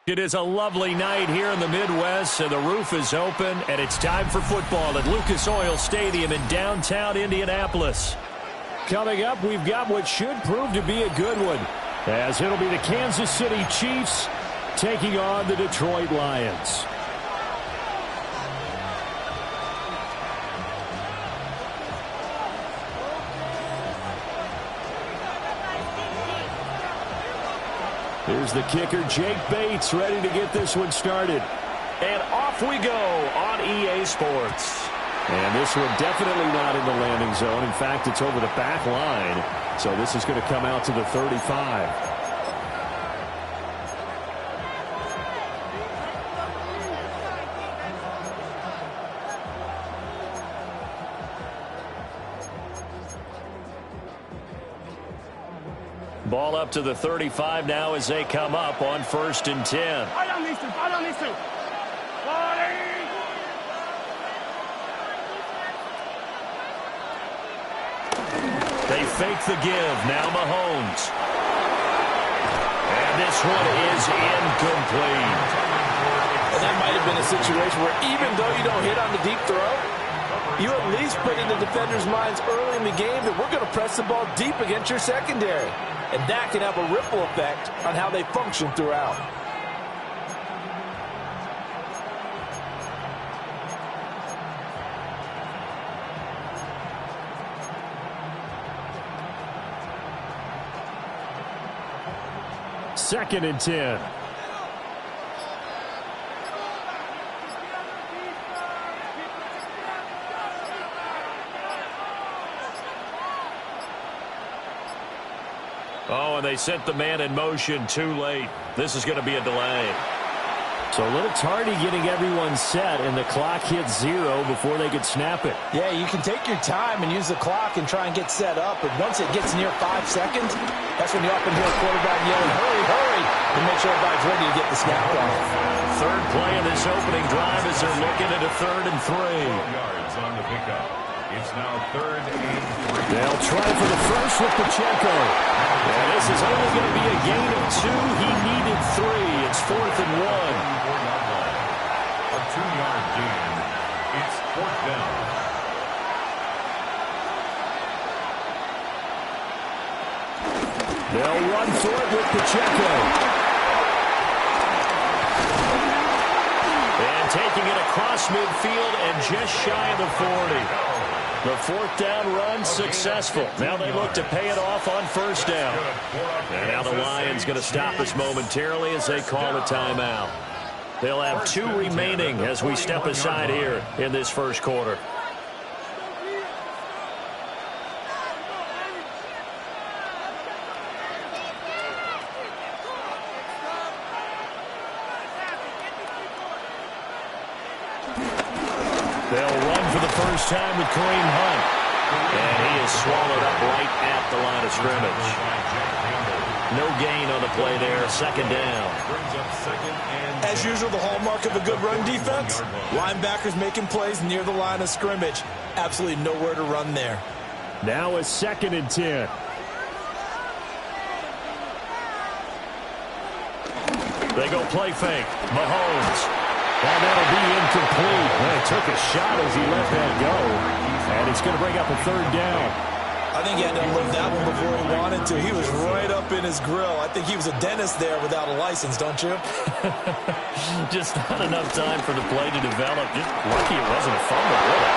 It is a lovely night here in the Midwest, and the roof is open, and it's time for football at Lucas Oil Stadium in downtown Indianapolis. Coming up, we've got what should prove to be a good one, as it'll be the Kansas City Chiefs taking on the Detroit Lions. Here's the kicker, Jake Bates, ready to get this one started. And off we go on EA Sports. And this one definitely not in the landing zone. In fact, it's over the back line. So this is going to come out to the 35. Ball up to the 35 now as they come up on 1st and 10. They fake the give. Now Mahomes. And this one is incomplete. And that might have been a situation where even though you don't hit on the deep throw, you at least put in the defenders' minds early in the game that we're going to press the ball deep against your secondary. And that can have a ripple effect on how they function throughout. Second and 10. Oh, and they sent the man in motion too late. This is going to be a delay. So a little tardy getting everyone set, and the clock hits 0 before they could snap it. Yeah, you can take your time and use the clock and try and get set up, but once it gets near 5 seconds, that's when you often hear a quarterback yelling, hurry, hurry, to make sure everybody's ready to get the snap off. Third play of this opening drive as they're looking at a 3rd and 3. Yards on the pickup. It's now 3rd and 3. They'll try for the first with Pacheco. And this is only going to be a gain of 2. He needed 3. It's 4th and 1. A 2-yard gain. It's 4th down. They'll run for it with Pacheco. And taking it across midfield and just shy of the 40. The 4th down run successful. Now they look to pay it off on 1st down. And now the Lions going to stop us momentarily as they call a timeout. They'll have 2 remaining as we step aside here in this first quarter. They'll run for the first time with Kareem Hunt. And he is swallowed up right at the line of scrimmage. No gain on the play there. 2nd down. As usual, the hallmark of a good run defense, linebackers making plays near the line of scrimmage. Absolutely nowhere to run there. Now a 2nd and 10. They go play fake. Mahomes. And that'll be incomplete. Well, he took a shot as he let that go. And it's going to bring up a 3rd down. I think he had to unload that one before he wanted to. He was right up in his grill. I think he was a dentist there without a license, don't you? Just not enough time for the play to develop. Just lucky it wasn't a fumble, really.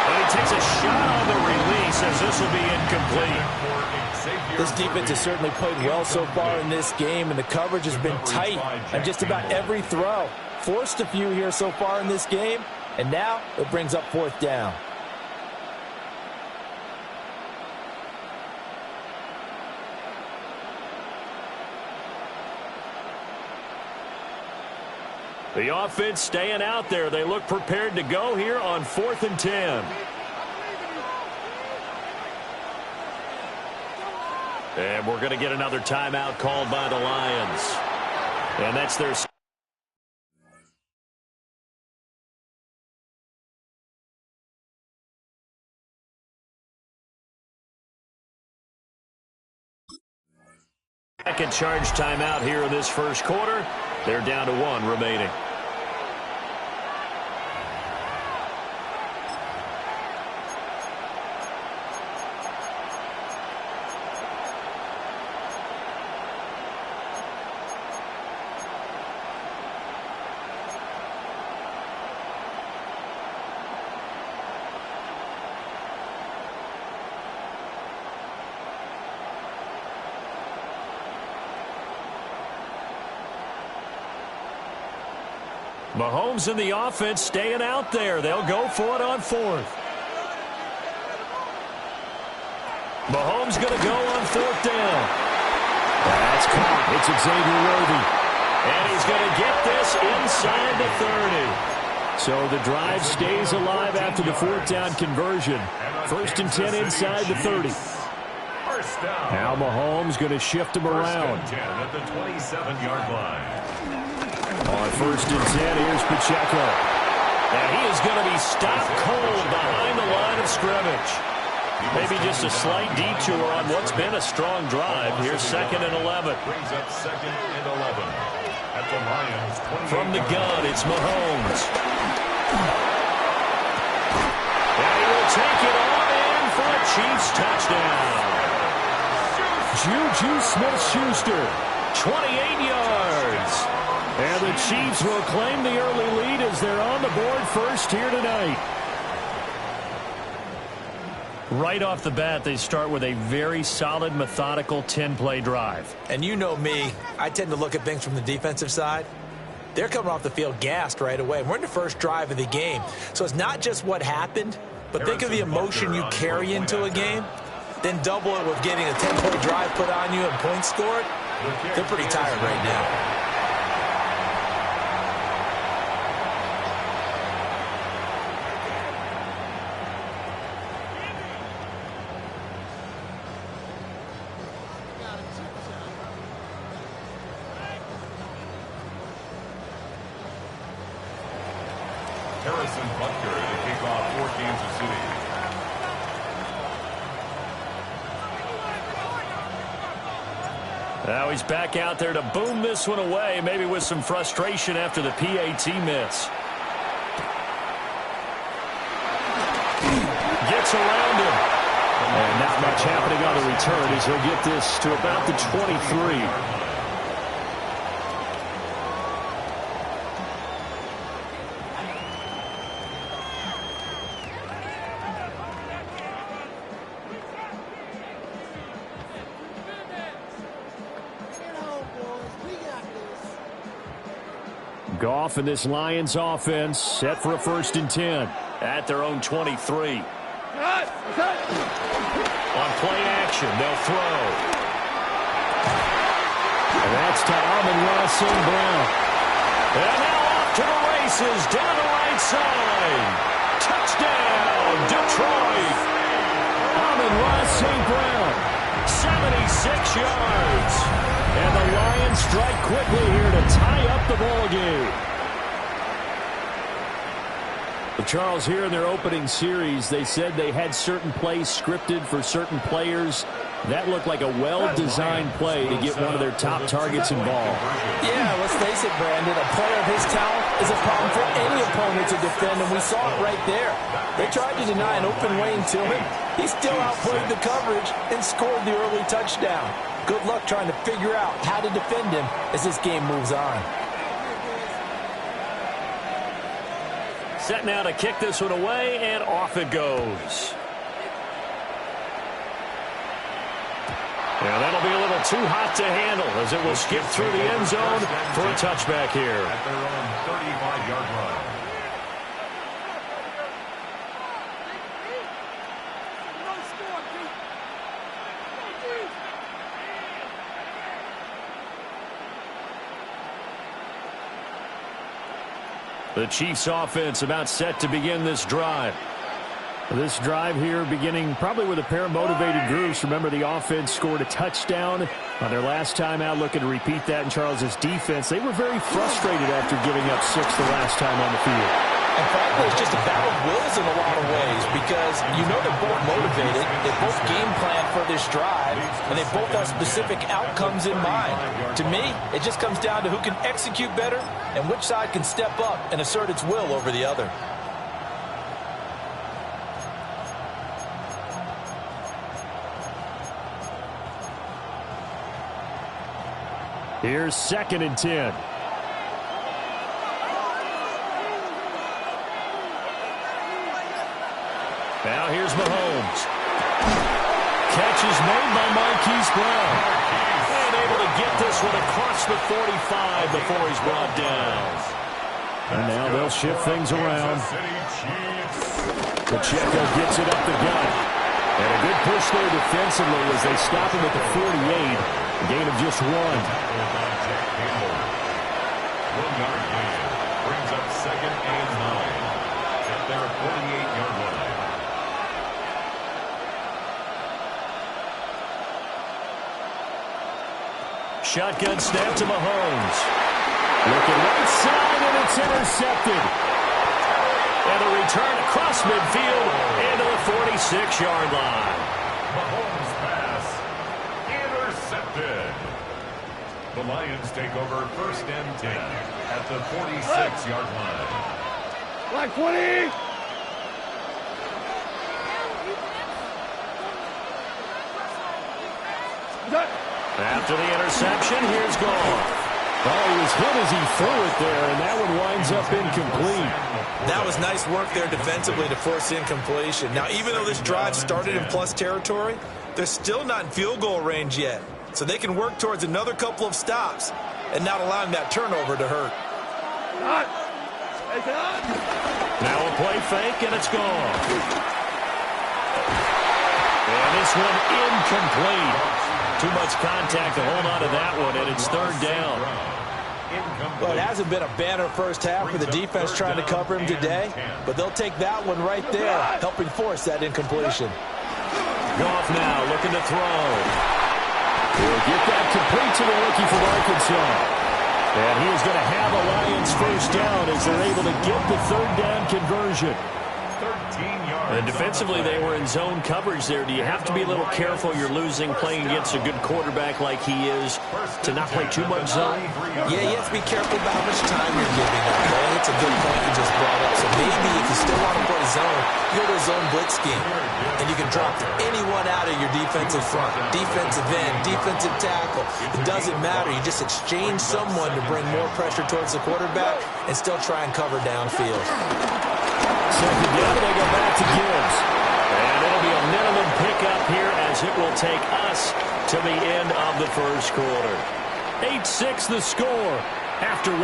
And he takes a shot on the release as this will be incomplete. This defense has certainly played well so far in this game, and the coverage has been tight on just about every throw. Forced a few here so far in this game, and now it brings up 4th down. The offense staying out there. They look prepared to go here on 4th and 10. And we're going to get another timeout called by the Lions. And that's their... second charge timeout here in this first quarter. They're down to 1 remaining. Mahomes and the offense staying out there. They'll go for it on 4th. Mahomes going to go on 4th down. That's caught. It's Xavier Worthy. And he's going to get this inside the 30. So the drive stays alive after the 4th down conversion. 1st and 10 inside the 30. Now Mahomes going to shift him around. 10 at the 27-yard line. On 1st and 10, here's Pacheco. And he is going to be stopped cold behind the line of scrimmage. Maybe just a slight detour on what's been a strong drive. Here's 2nd and 11. Brings up 2nd and 11. At the Lions, from the gun, it's Mahomes. And he will take it on in for a Chiefs touchdown. Juju Smith-Schuster, 28 yards. And the Chiefs will claim the early lead as they're on the board first here tonight. Right off the bat, they start with a very solid, methodical 10-play drive. And you know me, I tend to look at things from the defensive side. They're coming off the field gassed right away. We're in the first drive of the game. So it's not just what happened, but think of the emotion you carry into a game. Then double it with getting a 10-play drive put on you and points scored. They're pretty tired right now. Now he's back out there to boom this one away, maybe with some frustration after the PAT miss. Gets around him. And not much happening on the return as he'll get this to about the 23. Goff and this Lions offense set for a 1st and 10 at their own 23. On play action, they'll throw. And that's to Amon-Ra St. Brown. And now off to the races down the right side. Touchdown, Detroit. Amon-Ra St. Brown, 76 yards. And the Lions strike quickly here to tie up the ball game. Well, Charles, here in their opening series, they said they had certain plays scripted for certain players. That looked like a well-designed play to get one of their top targets involved. Yeah, let's face it, Brandon. A player of his talent is a problem for any opponent to defend, and we saw it right there. They tried to deny an open lane to him. He still outplayed the coverage and scored the early touchdown. Good luck trying to figure out how to defend him as this game moves on. Set now to kick this one away, and off it goes. Now that'll be a little too hot to handle as it will skip through the end zone for a touchback here. At their own 35-yard line. The Chiefs offense about set to begin this drive. This drive here beginning probably with a pair of motivated groups. Remember, the offense scored a touchdown on their last time out, looking to repeat that in Charles's defense. They were very frustrated after giving up 6 the last time on the field. And frankly, it's just a battle of wills in a lot of ways because you know they're both motivated, they both game plan for this drive, and they both have specific outcomes in mind. To me, it just comes down to who can execute better and which side can step up and assert its will over the other. Here's 2nd and 10. Now here's Mahomes. Catch is made by Marquise Brown. And able to get this one across the 45 before he's brought down. And now they'll shift things around. Pacheco gets it up the gut. And a good push there defensively as they stop him at the 48. A gain of just 1. 1-yard gain. Brings up 2nd and 9. At their 48-yard line. Shotgun snap to Mahomes. Looking right side, and it's intercepted. And a return across midfield into the 46-yard line. Mahomes pass. Intercepted. The Lions take over 1st and 10 at the 46-yard line. Black 20. After the interception, here's Goff. Oh, he was hit as he threw it there, and that one winds up incomplete. That was nice work there defensively to force incompletion. Now, even though this drive started in plus territory, they're still not in field goal range yet. So they can work towards another couple of stops and not allowing that turnover to hurt. Now a play fake, and it's gone. And this one incomplete. Too much contact to hold on to that one, and it's 3rd down. Well, it hasn't been a banner first half for the defense trying to cover him today, but they'll take that one right there, helping force that incompletion. Goff now looking to throw. He'll get that complete to the rookie from Arkansas. And he's going to have a Lions 1st down as they're able to get the 3rd down conversion. 13 yards. And defensively, they were in zone coverage there. Do you have to be a little careful? You're losing playing against a good quarterback like he is to not play too much zone? Yeah, you have to be careful about how much time you're giving up. Man, it's a good point you just brought up. So maybe if you still want to play zone, you go to a zone blitz scheme. And you can drop anyone out of your defensive front, defensive end, defensive tackle. It doesn't matter. You just exchange someone to bring more pressure towards the quarterback and still try and cover downfield. 2nd down, they go back to Gibbs. And it'll be a minimum pickup here as it will take us to the end of the 1st quarter. 8-6 the score after 1.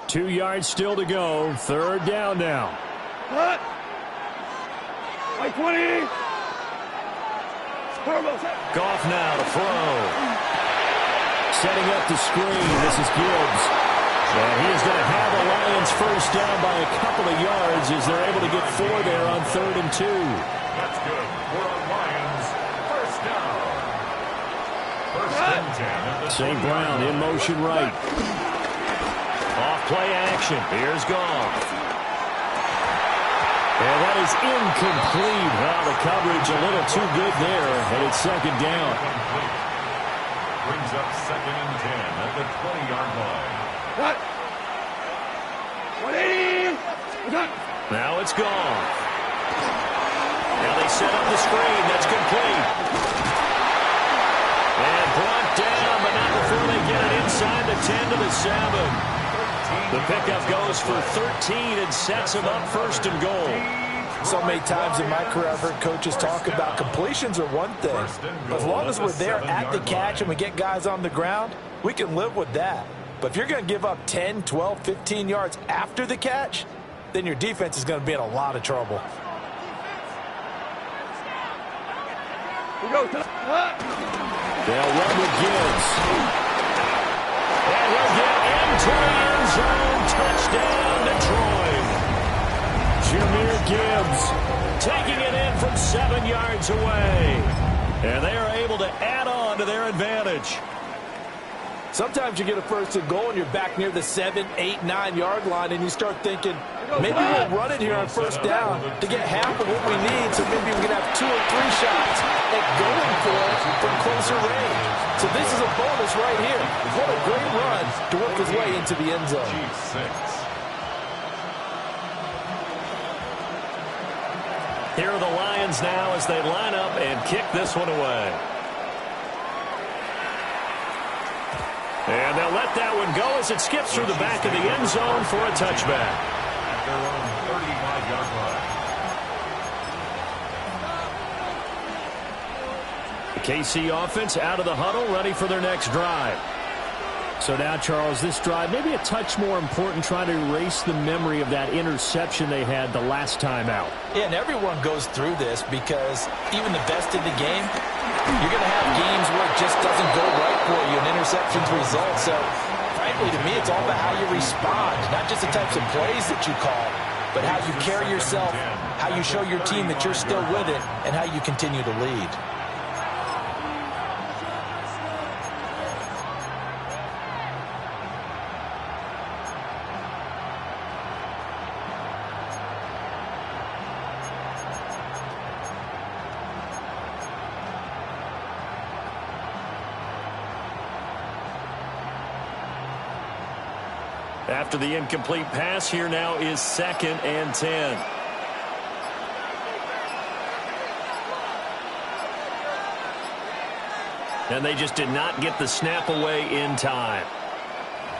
Two yards still to go. 3rd down now. Cut. White 20. Goff now to throw. Setting up the screen. This is Gibbs. And he is going to have the Lions 1st down by a couple of yards as they're able to get 4 there on 3rd and 2. That's good for the Lions. 1st down. 1st and 10. St. Brown in motion right. Off play action. Here's Goff. And that is incomplete. Well, the coverage a little too good there, and it's 2nd down. Brings up 2nd and 10 at the 20-yard line. Cut. 180. Cut. Now it's Goff. Now they set up the screen. That's complete. And brought down, but not before they get it inside the 10 to the 7. The pickup goes for 13 and sets him up 1st and goal. So many times in my career I've heard coaches talk about completions are one thing. As long as we're there at the catch and we get guys on the ground, we can live with that. But if you're going to give up 10, 12, 15 yards after the catch, then your defense is going to be in a lot of trouble. We go. They'll run with Gibbs. he'll get into the end zone. Touchdown, Detroit. Jahmyr Gibbs taking it in from 7 yards away. And they are able to add on to their advantage. Sometimes you get a first and goal and you're back near the 7, 8, 9-yard line, and you start thinking, maybe we'll run it here on first down to get half of what we need, so maybe we can have 2 or 3 shots at going for it from closer range. So this is a bonus right here. What a great run to work his way into the end zone. Here are the Lions now as they line up and kick this one away. And they'll let that one go as it skips through the back of the end zone for a touchback. At their own 35-yard line. The KC offense out of the huddle, ready for their next drive. So now, Charles, this drive maybe a touch more important, trying to erase the memory of that interception they had the last time out. Yeah, and everyone goes through this because even the best in the game, you're going to have games where it just doesn't go right for you, and interceptions result. So, frankly, to me, it's all about how you respond, not just the types of plays that you call, but how you carry yourself, how you show your team that you're still with it, and how you continue to lead. After the incomplete pass, here now is 2nd and 10. And they just did not get the snap away in time.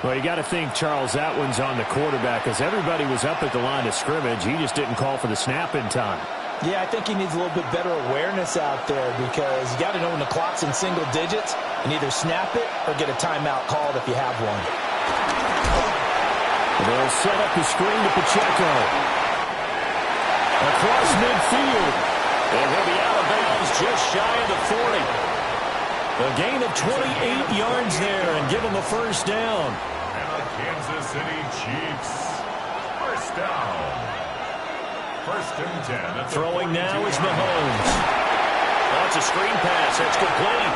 Well, you got to think, Charles, that one's on the quarterback, because everybody was up at the line of scrimmage. He just didn't call for the snap in time. Yeah, I think he needs a little bit better awareness out there, because you got to know when the clock's in single digits and either snap it or get a timeout called if you have one. They'll set up the screen to Pacheco. Across midfield. And he'll be out of bounds just shy of the 40. A gain of 28 yards there and give him the first down. And the Kansas City Chiefs. First down. 1st and 10. Throwing now is Mahomes. That's a screen pass. That's complete.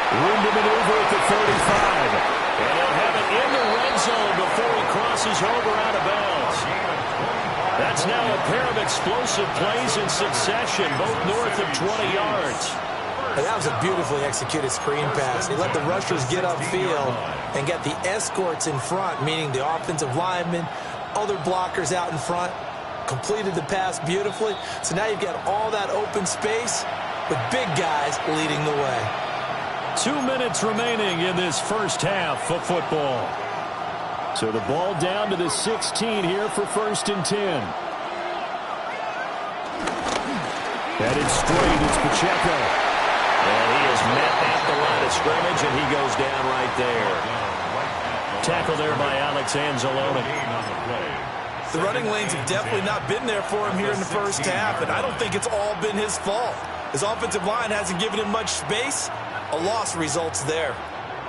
Room to maneuver at the 35. And he'll have it in the red zone before he crosses over out of bounds. That's now a pair of explosive plays in succession, both north of 20 yards. And that was a beautifully executed screen pass. He let the rushers get upfield and get the escorts in front, meaning the offensive linemen, other blockers out in front, completed the pass beautifully. So now you've got all that open space with big guys leading the way. 2 minutes remaining in this first half of football. So the ball down to the 16 here for 1st and 10. Headed straight, it's Pacheco. And he is met at the line of scrimmage, and he goes down right there. Tackle there by Alex Anzalone. The running lanes have definitely not been there for him here in the first half, and I don't think it's all been his fault. His offensive line hasn't given him much space. A loss results there.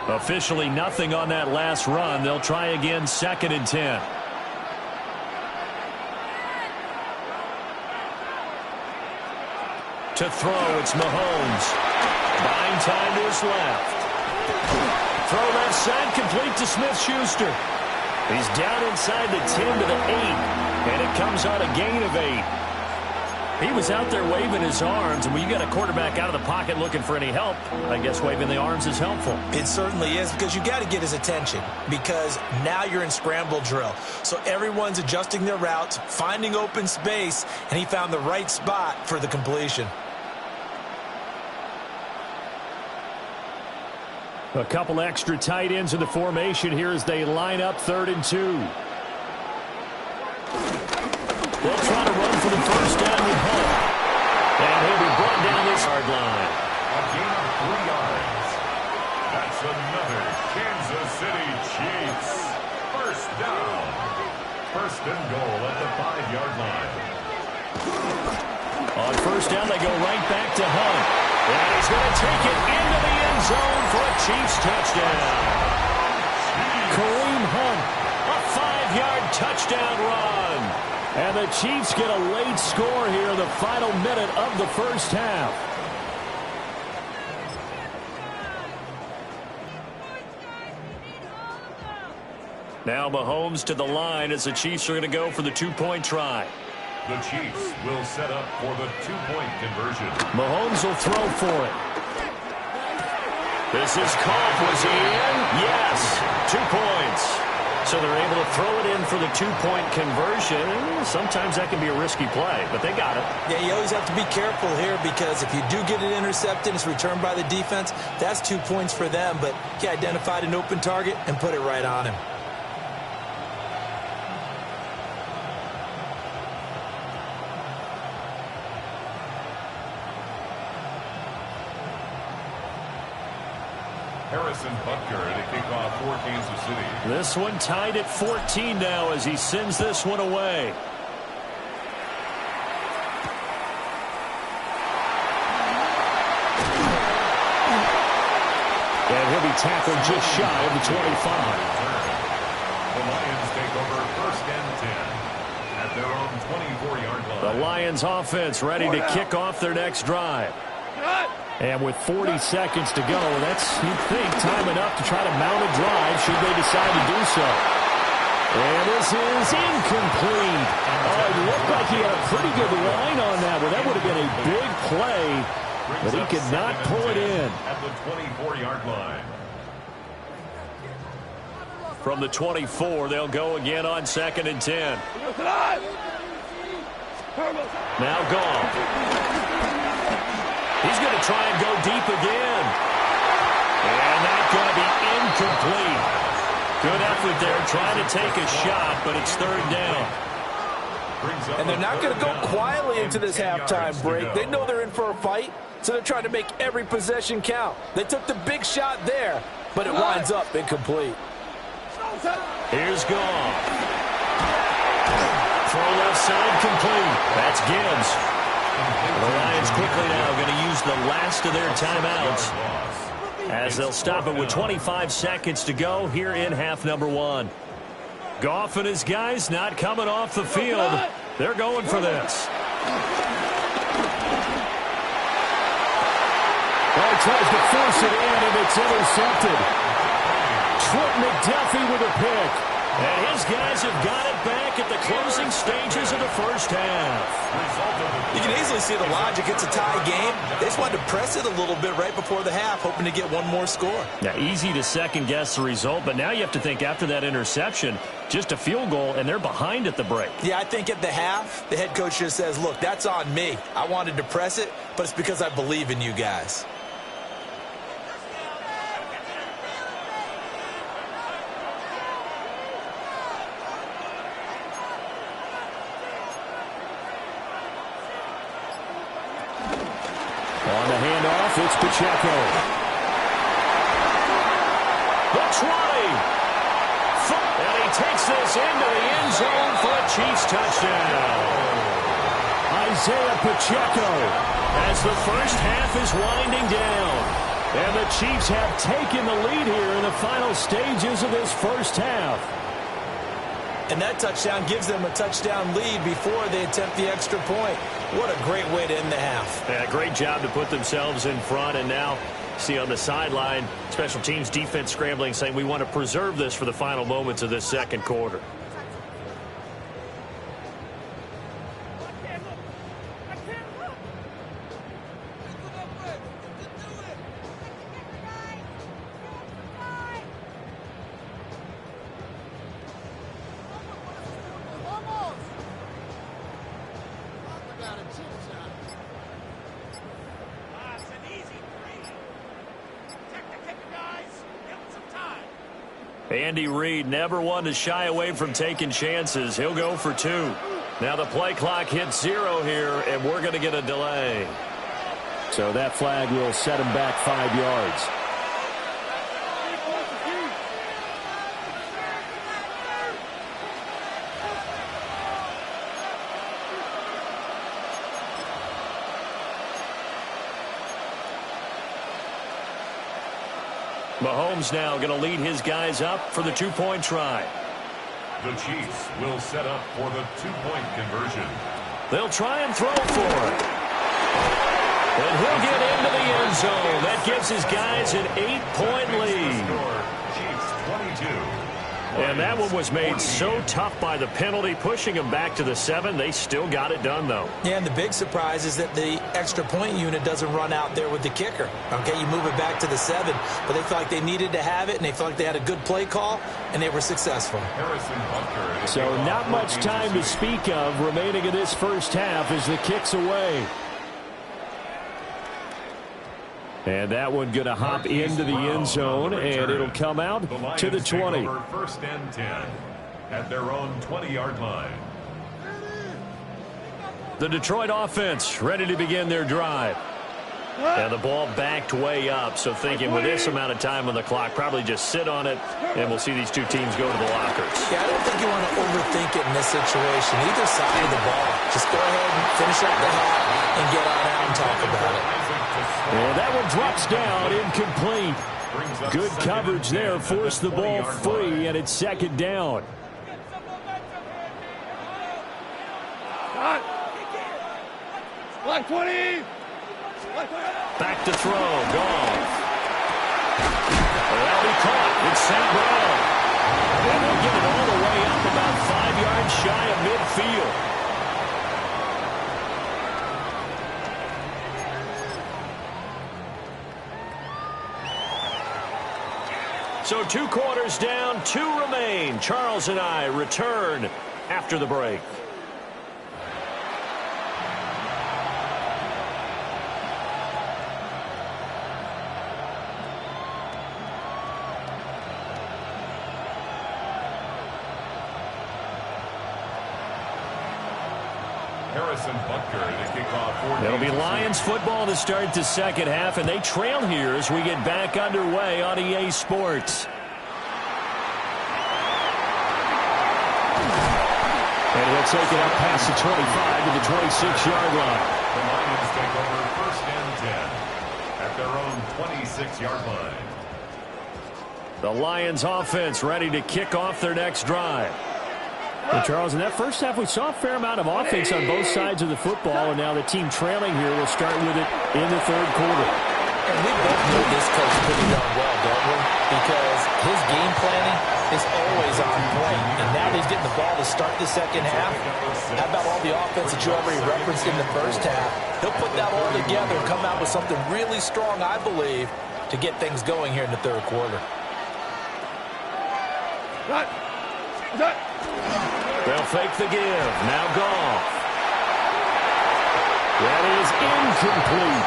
Officially nothing on that last run. They'll try again, 2nd and 10. To throw, it's Mahomes. Buying time to his left. Throw left side, complete to Smith-Schuster. He's down inside the 10 to the 8, and it comes on a gain of 8. He was out there waving his arms, and when you got a quarterback out of the pocket looking for any help, I guess waving the arms is helpful. It certainly is, because you got to get his attention, because now you're in scramble drill. So everyone's adjusting their routes, finding open space, and he found the right spot for the completion. A couple extra tight ends in the formation here as they line up 3rd and 2. They'll try to run for the first down with Hunt. And he'll be brought down this hard line. A gain of 3 yards. That's another Kansas City Chiefs. First down. 1st and goal at the 5-yard line. On first down, they go right back to Hunt. And he's going to take it into the end zone for a Chiefs touchdown. Kareem Hunt. A 5-yard touchdown run. And the Chiefs get a late score here in the final minute of the first half. Now Mahomes to the line as the Chiefs are going to go for the two-point try. The Chiefs will set up for the two-point conversion. Mahomes will throw for it. This is caught. Was he in? Yes. 2 points. So they're able to throw it in for the two-point conversion. Sometimes that can be a risky play, but they got it. Yeah, you always have to be careful here because if you do get it intercepted, it's returned by the defense, that's 2 points for them. But he identified an open target and put it right on him. Harrison Butker to kick off for Kansas City. This one tied at 14 now as he sends this one away. And he'll be tackled just shy of the 25. The Lions take over 1st and 10 at their own 24-yard line. The Lions offense ready to kick off their next drive. And with 40 seconds to go, that's, you'd think, time enough to try to mount a drive should they decide to do so. And this is incomplete. Oh, it looked like he had a pretty good line on that one. That would have been a big play, but he could not pull it in. At the 24-yard line. From the 24, they'll go again on 2nd and 10. Now Goff. He's going to try and go deep again. And that's going to be incomplete. Good effort there trying to take a shot, but it's 3rd down. And they're not going to go quietly into this halftime break. They know they're in for a fight, so they're trying to make every possession count. They took the big shot there, but it winds up incomplete. Here's Goff. Throw left side complete. That's Gibbs. The Lions quickly now going to use the last of their timeouts as they'll stop it with 25 seconds to go here in half number 1. Goff and his guys not coming off the field. They're going for this. Well, he tries to force it in, and it's intercepted. Trent McDuffie with a pick. And his guys have got it back at the closing stages of the first half. You can easily see the logic. It's a tie game. They just wanted to press it a little bit right before the half, hoping to get one more score. Now, easy to second-guess the result, but now you have to think after that interception, just a field goal, and they're behind at the break. Yeah, I think at the half, the head coach just says, look, that's on me. I wanted to press it, but it's because I believe in you guys. On the handoff, it's Pacheco. The 20. And he takes this into the end zone for a Chiefs touchdown. Isaiah Pacheco. As the first half is winding down. And the Chiefs have taken the lead here in the final stages of this first half. And that touchdown gives them a touchdown lead before they attempt the extra point. What a great way to end the half. Yeah, great job to put themselves in front. And now, see on the sideline, special teams defense scrambling, saying we want to preserve this for the final moments of this second quarter. Andy Reid never one to shy away from taking chances. He'll go for 2. Now the play clock hits 0 here, and we're going to get a delay. So that flag will set him back 5 yards. Mahomes now going to lead his guys up for the two-point try. The Chiefs will set up for the two-point conversion. They'll try and throw for it. And he'll get into the end zone. That gives his guys an 8-point lead. Chiefs 22. And that one was made so tough by the penalty, pushing them back to the 7. They still got it done, though. Yeah, and the big surprise is that the extra point unit doesn't run out there with the kicker. Okay, you move it back to the 7, but they felt like they needed to have it, and they felt like they had a good play call, and they were successful. So not much time to speak of remaining in this first half as the kick's away. And that one going to hop into the end zone, and it'll come out to the 20. First and 10 at their own 20-yard line. The Detroit offense ready to begin their drive. And the ball backed way up, so thinking with this amount of time on the clock, probably just sit on it, and we'll see these two teams go to the lockers. Yeah, I don't think you want to overthink it in this situation. Either side of the ball. Just go ahead and finish up the half and get on out and talk about it. And that one drops down, incomplete. Good coverage there, forced the ball free, and it's second down. Black 20. Back to throw, Goff. Well, he caught. It's St. Brown. And they'll get it all the way up about 5 yards shy of midfield. So 2 quarters down, 2 remain. Charles and I return after the break. It'll be Lions football to start the second half, and they trail here as we get back underway on EA Sports. And he'll take it up past the 25 to the 26-yard line. The Lions take over first and 10 at their own 26-yard line. The Lions offense ready to kick off their next drive. Well, Charles, in that first half, we saw a fair amount of offense on both sides of the football, and now the team trailing here will start with it in the third quarter. And we both know this coach pretty darn well, don't we? Because his game planning is always on point. And now that he's getting the ball to start the second half, how about all the offense that you already referenced in the first half? He'll put that all together and come out with something really strong, I believe, to get things going here in the third quarter. They'll fake the give. Now Goff. That is incomplete.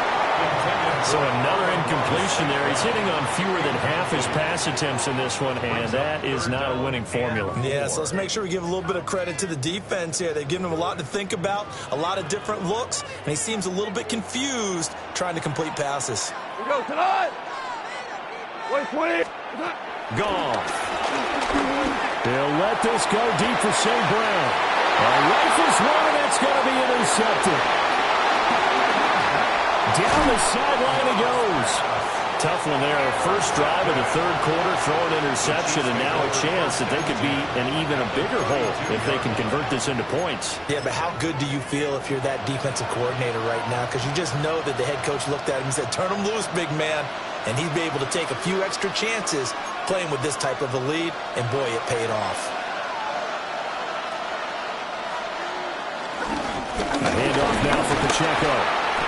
So another incompletion there. He's hitting on fewer than half his pass attempts in this one, and that is not a winning formula. Yeah, so let's make sure we give a little bit of credit to the defense here. They've given him a lot to think about, a lot of different looks, and he seems a little bit confused trying to complete passes. We go tonight. 20. Goff. They'll let this go deep for St. Brown. Rifles one, and that's going to be intercepted. Down the sideline he goes. Tough one there. First drive of the third quarter, throw an interception, and now a chance that they could be in even a bigger hole if they can convert this into points. Yeah, but how good do you feel if you're that defensive coordinator right now? Because you just know that the head coach looked at him and said, turn him loose, big man. And he'd be able to take a few extra chances playing with this type of a lead, and boy, it paid off. A handoff now for Pacheco.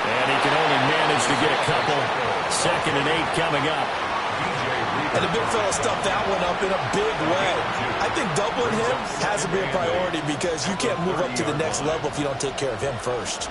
And he can only manage to get a couple. 2nd and 8 coming up. And the big fella stuffed that one up in a big way. I think doubling him has to be a priority because you can't move up to the next level if you don't take care of him first.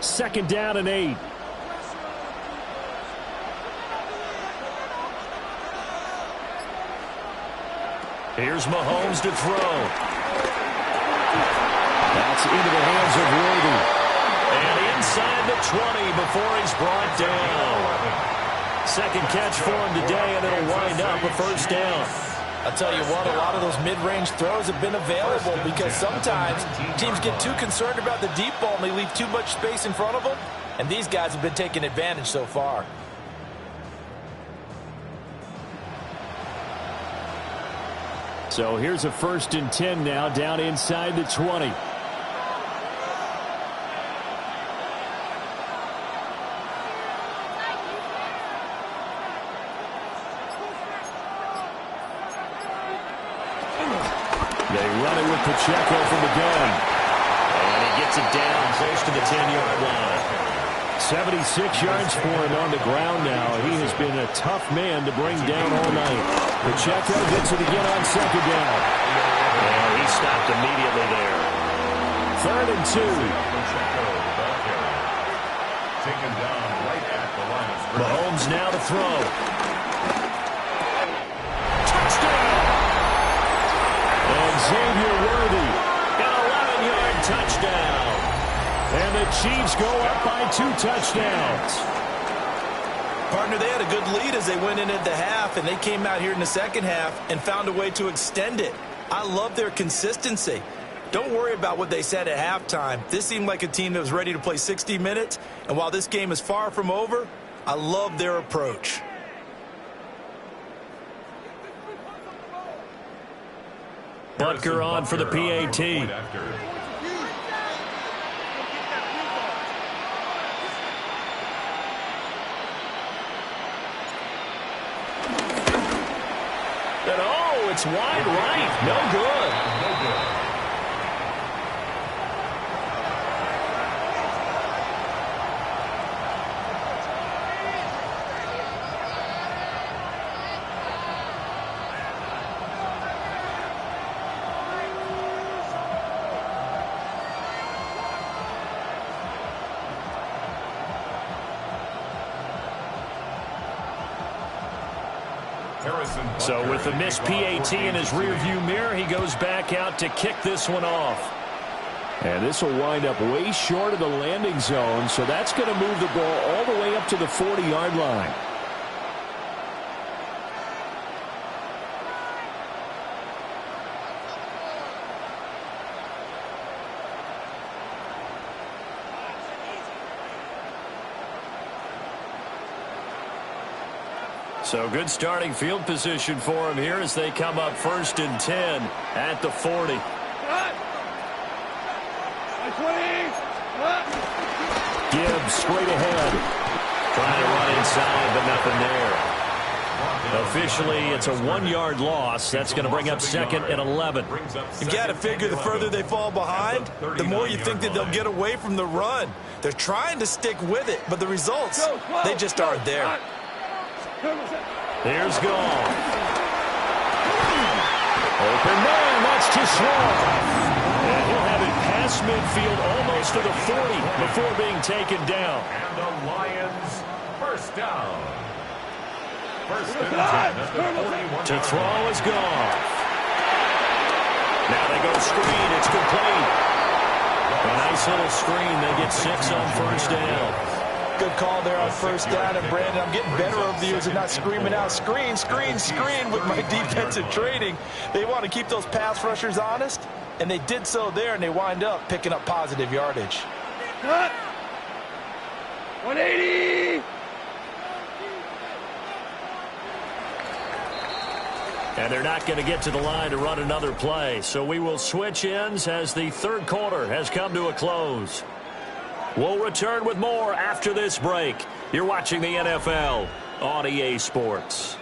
Second down and 8. Here's Mahomes to throw. That's into the hands of Worthy. And inside the 20 before he's brought down. Second catch for him today, and it'll wind up a first down. I'll tell you what, a lot of those mid-range throws have been available because sometimes teams get too concerned about the deep ball and they leave too much space in front of them, and these guys have been taking advantage so far. So here's a 1st and 10 now, down inside the 20. They run it with Pacheco from the gun. And he gets it down close to the 10-yard line. 76 yards for him on the ground now. He has been a tough man to bring down all night. Pacheco gets it again on 2nd down. And he stopped immediately there. 3rd and 2. Taken down right at the line of scrimmage. Mahomes now to throw. Touchdown! And Xavier Worthy. An 11-yard touchdown. And the Chiefs go up by 2 touchdowns. Partner, they had a good lead as they went in at the half, and they came out here in the second half and found a way to extend it. I love their consistency. Don't worry about what they said at halftime. This seemed like a team that was ready to play 60 minutes, and while this game is far from over, I love their approach. Butker on for the PAT. And oh, it's wide right. No good. So with the missed PAT in his rearview mirror, he goes back out to kick this one off. And this will wind up way short of the landing zone, so that's going to move the ball all the way up to the 40-yard line. So good starting field position for him here as they come up 1st and 10 at the 40. Gibbs straight ahead. Trying to run inside, but nothing there. Officially, it's a 1-yard loss. That's going to bring up 2nd and 11. You've got to figure the further they fall behind, the more you think that they'll get away from the run. They're trying to stick with it, but the results, they just aren't there. Here's Goff. Open man, that's too small. And he'll have it past midfield almost to the 40 before being taken down. And the Lions, 1st down. 1st and 10 at the 41. To throw is Goff. Now they go screen. It's complete. A nice little screen. They get 6 on 1st down. Good call there on 1st down, and Brandon, I'm getting better over the years and not screaming out, screen, screen, screen with my defensive training. They want to keep those pass rushers honest, and they did so there, and they wind up picking up positive yardage. 180! And they're not going to get to the line to run another play, so we will switch ends as the 3rd quarter has come to a close. We'll return with more after this break. You're watching the NFL on EA Sports.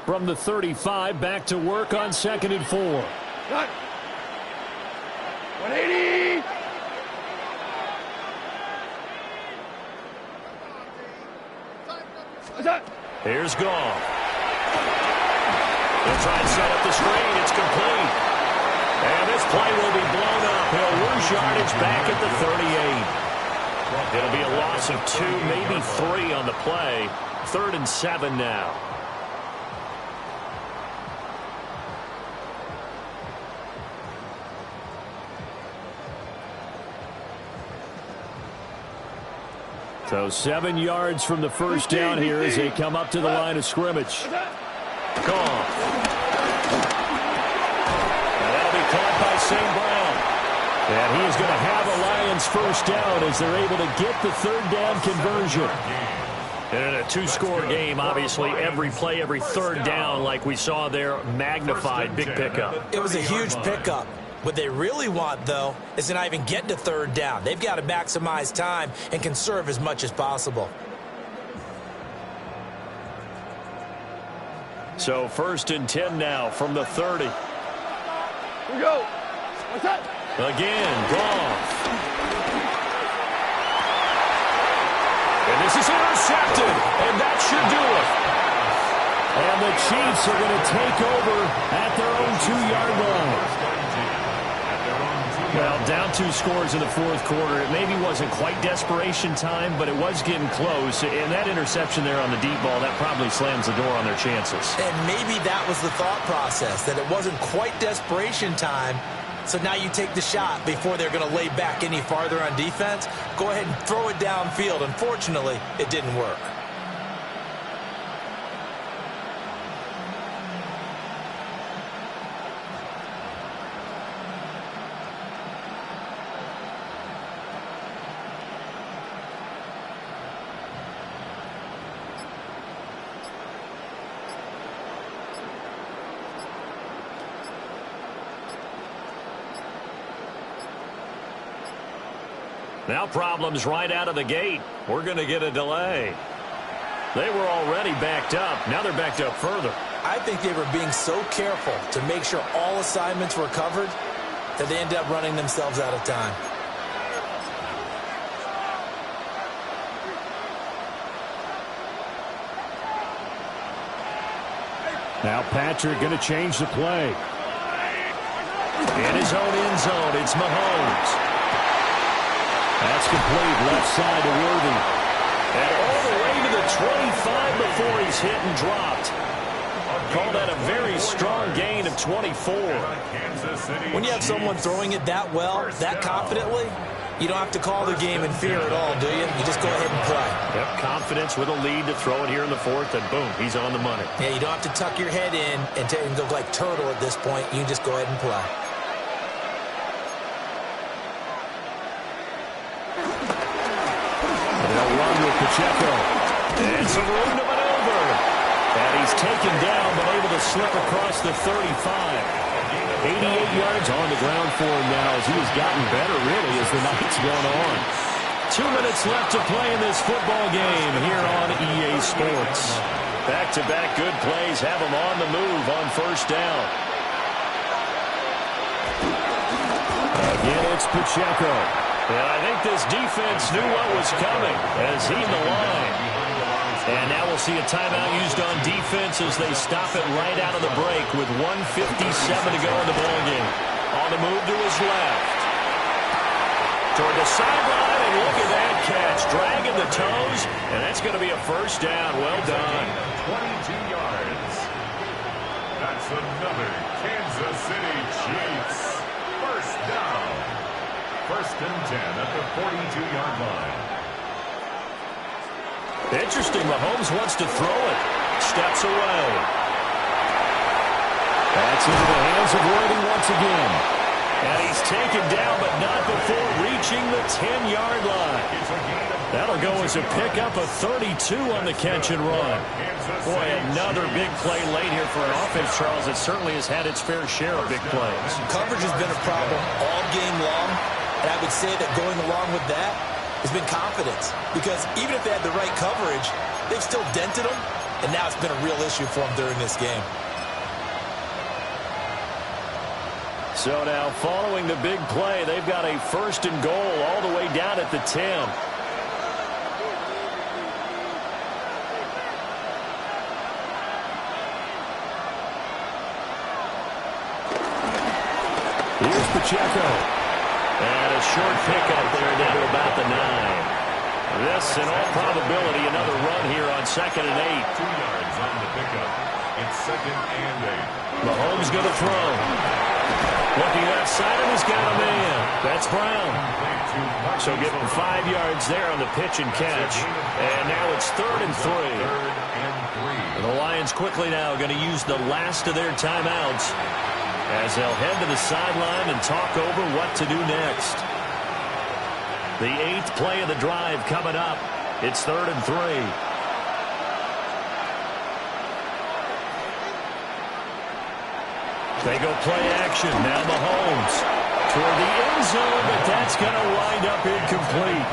From the 35, back to work on 2nd and 4. 180! Here's Goff. They'll try and set up the screen. It's complete. And this play will be blown up. He'll lose yardage back at the 38. It'll be a loss of 2, maybe 3 on the play. 3rd and 7 now. So 7 yards from the first down here as they come up to the line of scrimmage. Gone. And that'll be caught by St. Brown. And he is going to have a Lions first down as they're able to get the 3rd down conversion. And in a 2-score game, obviously, every play, every 3rd down, like we saw there, magnified. Big pickup. It was a huge pickup. What they really want, though, is to not even get to 3rd down. They've got to maximize time and conserve as much as possible. So 1st and 10 now from the 30. Here we go. What's that? Again, Goff. And this is intercepted, and that should do it. And the Chiefs are going to take over at their own 2-yard line. Well, down 2 scores in the 4th quarter. It maybe wasn't quite desperation time, but it was getting close. And that interception there on the deep ball, that probably slams the door on their chances. And maybe that was the thought process, that it wasn't quite desperation time. So now you take the shot before they're going to lay back any farther on defense. Go ahead and throw it downfield. Unfortunately, it didn't work. Now problems right out of the gate. We're going to get a delay. They were already backed up. Now they're backed up further. I think they were being so careful to make sure all assignments were covered that they ended up running themselves out of time. Now Patrick going to change the play. In his own end zone, it's Mahomes. That's complete, left side to Worthy. And all the way to the 25 before he's hit and dropped. Call that a very strong gain of 24. When you have someone throwing it that well, that confidently, you don't have to call the game in fear at all, do you? You just go ahead and play. Yep, confidence with a lead to throw it here in the 4th, and boom, he's on the money. Yeah, you don't have to tuck your head in and go like turtle at this point. You can just go ahead and play. They'll run with Pacheco. And some room to maneuver. And he's taken down, but able to slip across the 35. 88 yards on the ground for him now as he has gotten better, really, as the night's gone on. 2 minutes left to play in this football game here on EA Sports. Back-to-back good plays have him on the move on 1st down. Again, it's Pacheco. And I think this defense knew what was coming as he in the line. And now we'll see a timeout used on defense as they stop it right out of the break with 1:57 to go in the ballgame. On the move to his left. Toward the sideline, and look at that catch. Dragging the toes, and that's going to be a 1st down. Well done. 22 yards. That's another Kansas City Chiefs. 1st down. 1st and 10 at the 42-yard line. Interesting. Mahomes wants to throw it. Steps away. That's into the hands of Worthy once again. And he's taken down, but not before reaching the 10-yard line. That'll go as a pickup of 32 on the catch and run. Boy, another big play late here for an offense, Charles, that certainly has had its fair share of big plays. Coverage has been a problem all game long, and I would say that going along with that has been confidence. Because even if they had the right coverage, they've still dented them, and now it's been a real issue for them during this game. So now, following the big play, they've got a 1st and goal all the way down at the 10. Here's Pacheco. And a short pickup there down to about the 9. This, in all probability, another run here on 2nd and 8. 2 yards on the pickup. It's 2nd and 8. Mahomes going to throw. Looking outside, and he's got a man. That's Brown. So give him 5 yards there on the pitch and catch. And now it's 3rd and 3. And the Lions quickly now going to use the last of their timeouts as they'll head to the sideline and talk over what to do next. The 8th play of the drive coming up. It's 3rd and 3. They go play action. Now Mahomes toward the end zone, but that's going to wind up incomplete.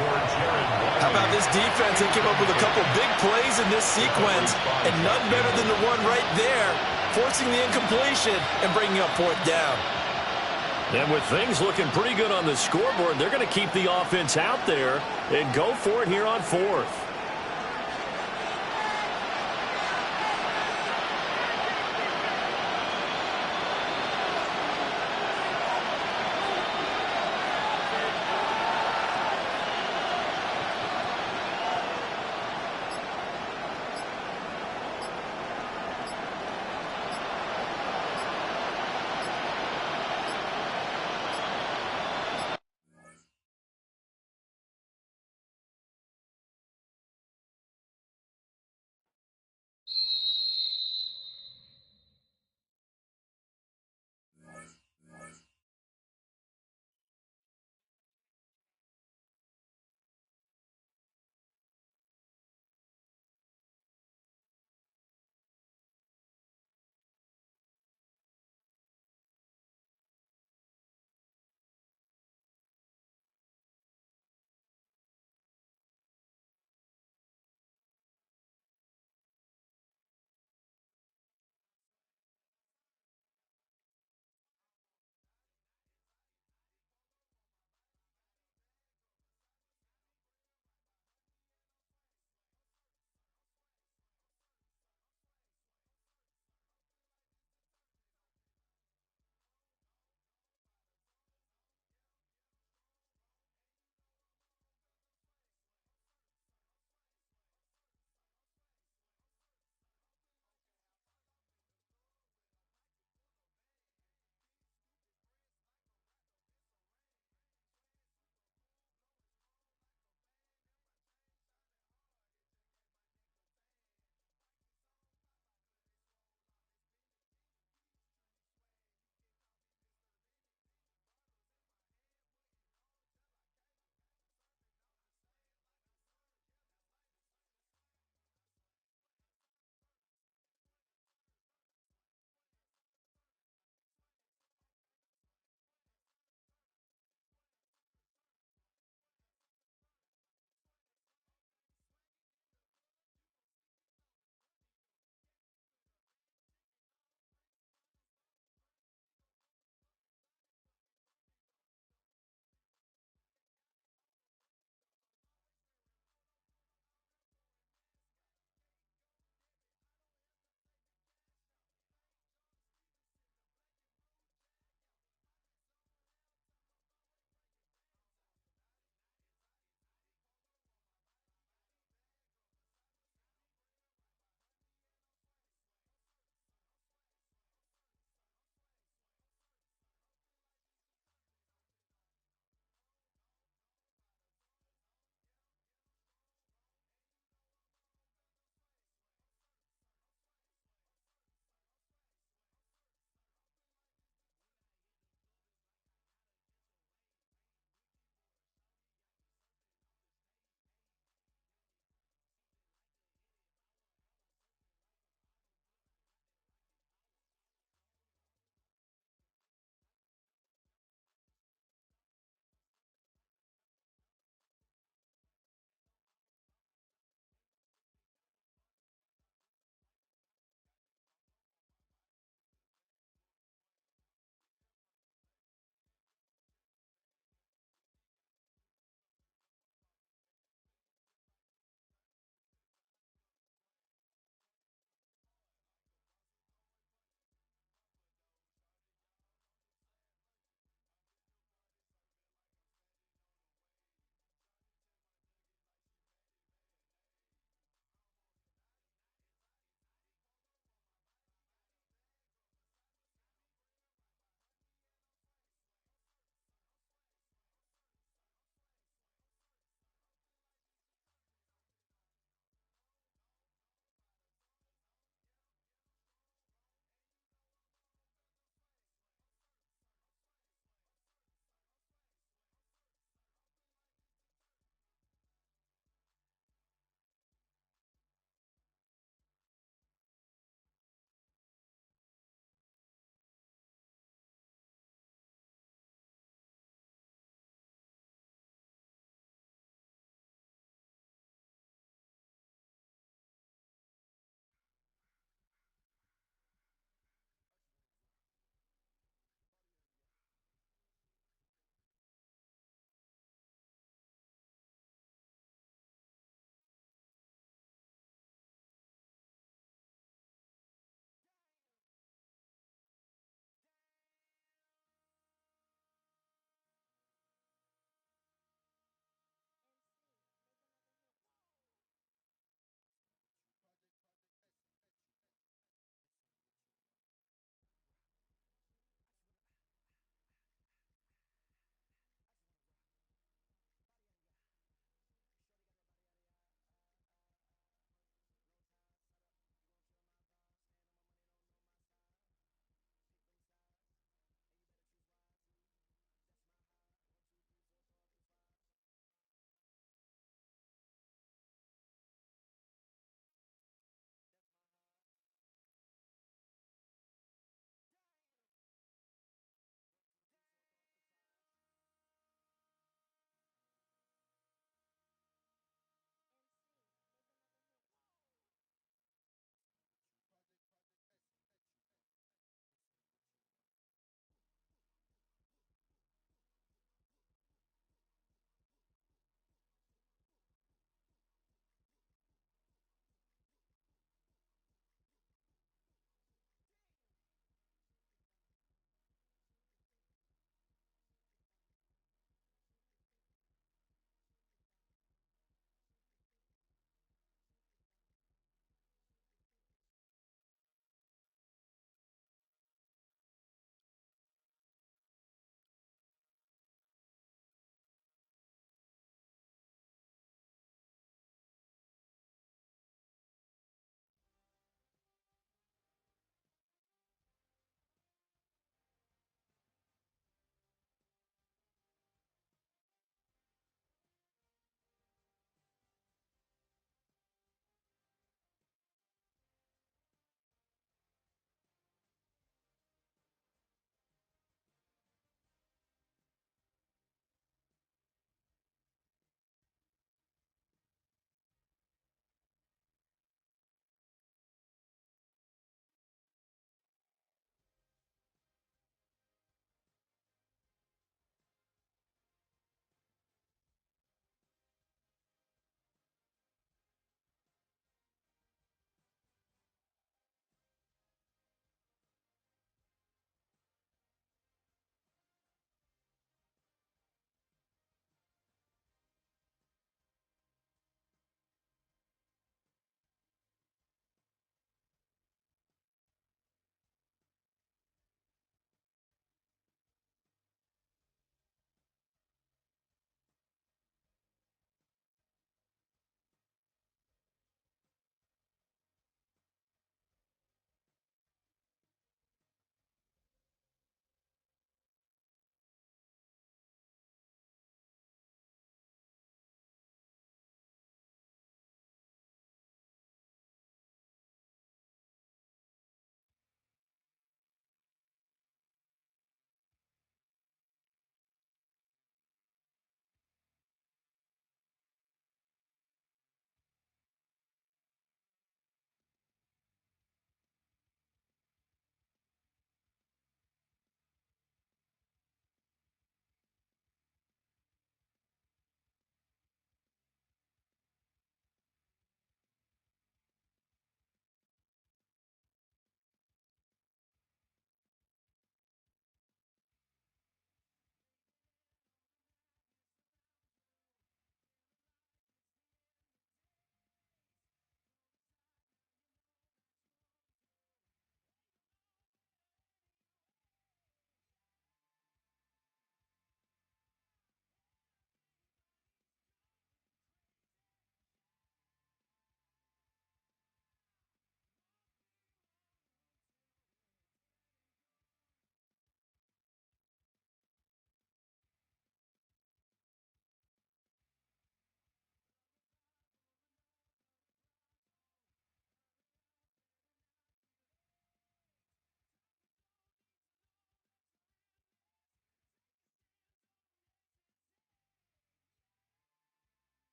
How about this defense? They came up with a couple big plays in this sequence, and none better than the one right there, forcing the incompletion and bringing up 4th down. And with things looking pretty good on the scoreboard, they're going to keep the offense out there and go for it here on 4th.